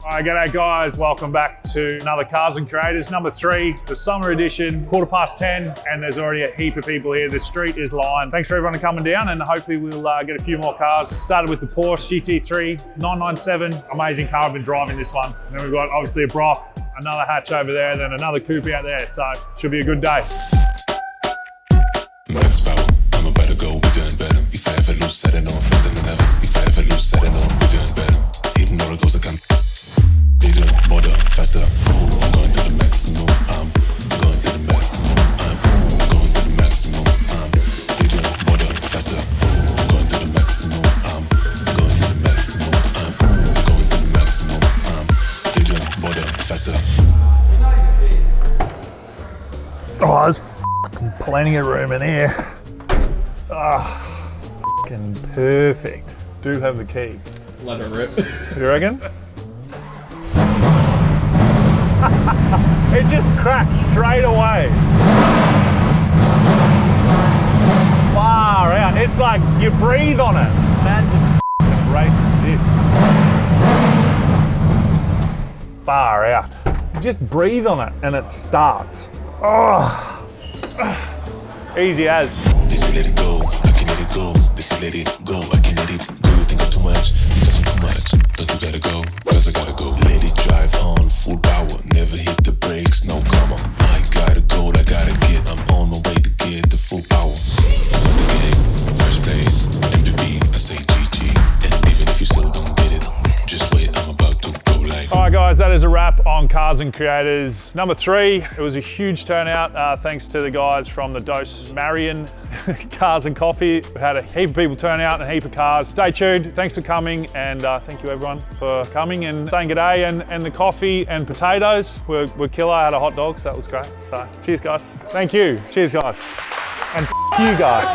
All right, g'day guys. Welcome back to another Cars and Creators, number 3, the summer edition, 10:15, and there's already a heap of people here. The street is lined. Thanks for everyone coming down, and hopefully we'll get a few more cars. Started with the Porsche GT3 997, amazing car. I've been driving this one. And then we've got obviously a Brock, another hatch over there, then another coupe out there. So should be a good day. Max power, I'm about to go bigger and better. If I ever lose, set it on faster than ever. If I ever lose, set it on bigger and better. Hitting all the goals I can. Bigger, bolder, faster. Ooh, I'm going to the maximum. I'm going to the maximum. I'm going to the maximum. I'm bigger, bolder, faster. Ooh, I'm going to the maximum. I'm going to the maximum. I'm going to the maximum. I'm bigger, bolder, faster. Oh, there's plenty of room in here. Fucking perfect. Do have the key. Let it rip. You reckon? It just cracked straight away. Far out. It's like you breathe on it. Imagine racing this. Far out. You just breathe on it and it starts. Oh. Easy as. This you let it go, I can let it go. This you let it go, I can let it go. You think I'm too much, because I'm too much. But you gotta go, cause I gotta go. Let it drive on, full power. Never hit the brakes, no come on. I gotta go, I gotta get. I'm on my way to get the full power. Win the game, first place, MVP, I say GG. And even if you still don't get it, just wait, I'm about to go like. All right guys, that is a wrap on Cars and Creators number 3. It was a huge turnout, thanks to the guys from the Dose Marion Cars and Coffee. We had a heap of people turn out and a heap of cars. Stay tuned, thanks for coming, and thank you everyone for coming and saying g'day, and the coffee and potatoes were killer. I had a hot dog, so that was great. So cheers guys. Thank you, cheers guys. And you guys.